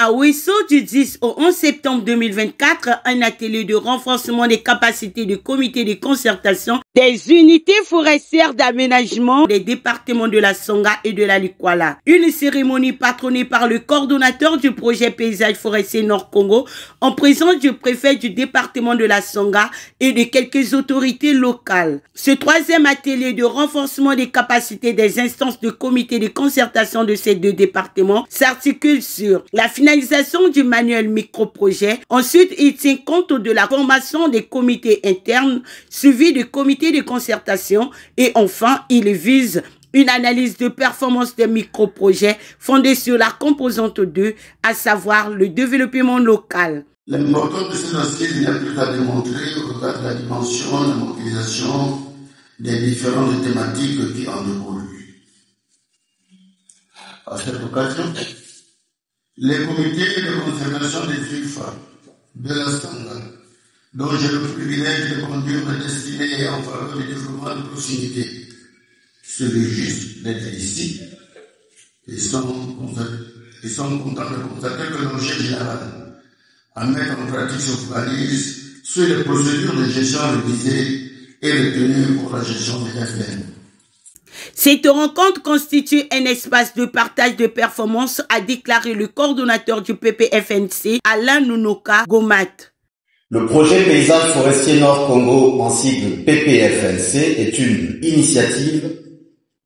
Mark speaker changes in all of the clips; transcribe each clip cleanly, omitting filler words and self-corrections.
Speaker 1: à Ouesso du 10 au 11 septembre 2024 un atelier de renforcement des capacités du comité de concertation des unités forestières d'aménagement des départements de la Songa et de la Likwala. Une cérémonie patronnée par le coordonnateur du projet paysage forestier Nord Congo en présence du préfet du département de la Songa et de quelques autorités locales. Ce troisième atelier de renforcement des capacités des instances de comité de concertation de ces deux départements s'articule sur la finalisation du manuel micro-projet. Ensuite, il tient compte de la formation des comités internes suivis du comité de concertation et enfin, il vise une analyse de performance des micro-projets fondée sur la composante 2, à savoir le développement local.
Speaker 2: L'importance de ces dossiers il y a plus à démontrer au regard de la dimension, la mobilisation des différentes thématiques qui en découlent. À cette occasion, les comités de conservation des UFA de la Songa, dont j'ai le privilège de conduire des destinées en faveur du développement de proximité, se réjouissent d'être ici. Ils sont contents de constater que l'objet général à mettre en pratique se focalise sur les procédures de gestion révisées et retenues pour la gestion des FN.
Speaker 1: Cette rencontre constitue un espace de partage de performances, a déclaré le coordonnateur du PPFNC, Alain Nounoka Gomat.
Speaker 3: Le projet paysage forestier Nord Congo, en sigle PPFNC, est une initiative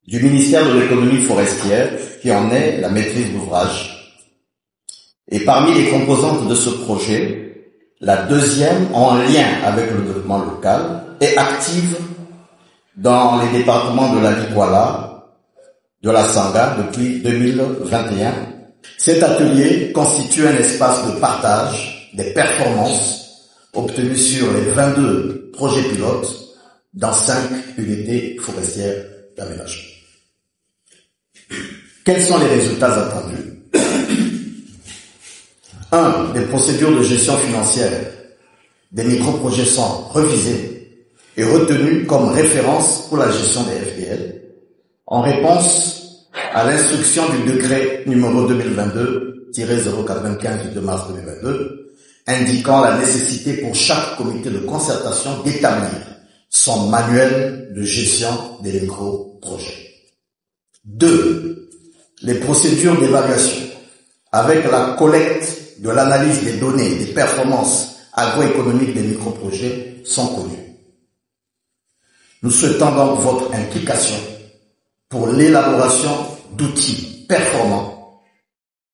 Speaker 3: du ministère de l'économie forestière qui en est la maîtrise d'ouvrage. Et parmi les composantes de ce projet, la deuxième, en lien avec le développement local, est active dans les départements de la Likwala, de la Sangha depuis 2021. Cet atelier constitue un espace de partage des performances obtenues sur les 22 projets pilotes dans 5 unités forestières d'aménagement. Quels sont les résultats attendus? 1. Les procédures de gestion financière des micro-projets sont revisées et retenu comme référence pour la gestion des FDL, en réponse à l'instruction du décret numéro 2022-095 du 2 mars 2022, indiquant la nécessité pour chaque comité de concertation d'établir son manuel de gestion des micro-projets. 2. Les procédures d'évaluation, avec la collecte de l'analyse des données des performances agroéconomiques des micro-projets, sont connues. Nous souhaitons donc votre implication pour l'élaboration d'outils performants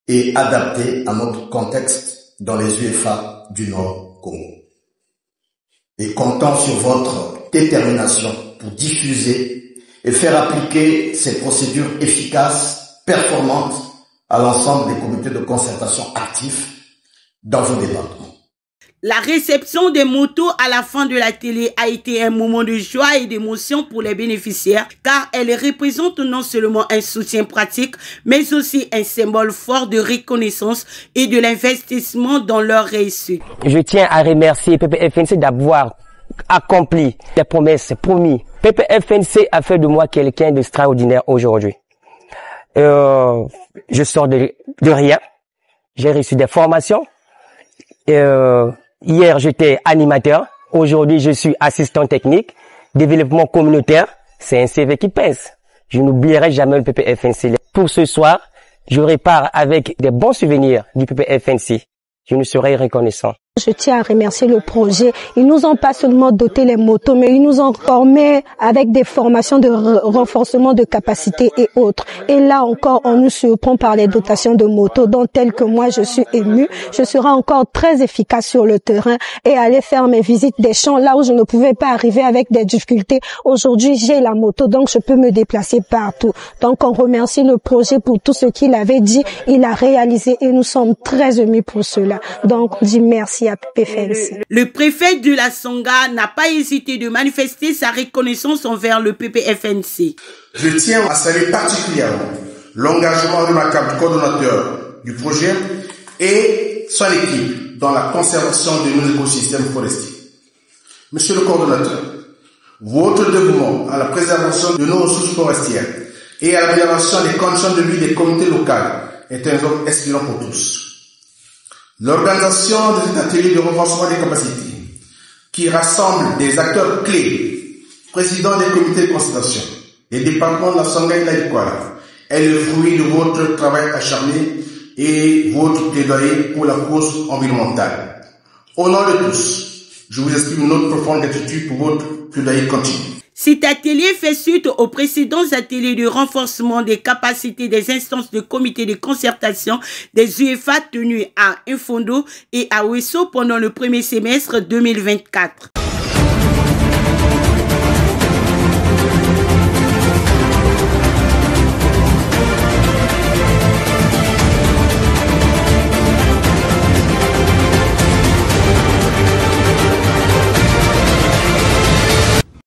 Speaker 3: et adaptés à notre contexte dans les UFA du Nord Congo. Et comptons sur votre détermination pour diffuser et faire appliquer ces procédures efficaces, performantes à l'ensemble des comités de concertation actifs dans vos départements.
Speaker 1: La réception des motos à la fin de la télé a été un moment de joie et d'émotion pour les bénéficiaires car elle représente non seulement un soutien pratique mais aussi un symbole fort de reconnaissance et de l'investissement dans leur réussite.
Speaker 4: Je tiens à remercier PPFNC d'avoir accompli les promesses promises. PPFNC a fait de moi quelqu'un d'extraordinaire aujourd'hui. Je sors de rien. J'ai reçu des formations. Hier, j'étais animateur. Aujourd'hui, je suis assistant technique. Développement communautaire, c'est un CV qui pèse. Je n'oublierai jamais le PPFNC. Pour ce soir, je repars avec des bons souvenirs du PPFNC. Je nous serai reconnaissant.
Speaker 5: Je tiens à remercier le projet. Ils nous ont pas seulement doté les motos, mais ils nous ont formés avec des formations de renforcement de capacité et autres. Et là encore, on nous surprend par les dotations de motos, dont telles que moi, je suis émue. Je serai encore très efficace sur le terrain et aller faire mes visites des champs là où je ne pouvais pas arriver avec des difficultés. Aujourd'hui, j'ai la moto, donc je peux me déplacer partout. Donc, on remercie le projet pour tout ce qu'il avait dit. Il a réalisé et nous sommes très émus pour cela. Donc, on dit merci à PPFNC.
Speaker 1: Le préfet de la Songa n'a pas hésité de manifester sa reconnaissance envers le PPFNC.
Speaker 6: Je tiens à saluer particulièrement l'engagement remarquable du coordonnateur du projet et son équipe dans la conservation de nos écosystèmes forestiers. Monsieur le coordonnateur, votre dévouement à la préservation de nos ressources forestières et à l'amélioration des conditions de vie des communautés locales est un exemple inspirant pour tous. L'organisation de cet atelier de renforcement des capacités, qui rassemble des acteurs clés, présidents des comités de concertation, les départements de la Sangha et de la Likwara, est le fruit de votre travail acharné et votre plaidoyer pour la cause environnementale. Au nom de tous, je vous exprime notre profonde gratitude pour votre plaidoyer continu.
Speaker 1: Cet atelier fait suite aux précédents ateliers de renforcement des capacités des instances de comité de concertation des UFA tenus à Infondo et à Ouesso pendant le premier semestre 2024.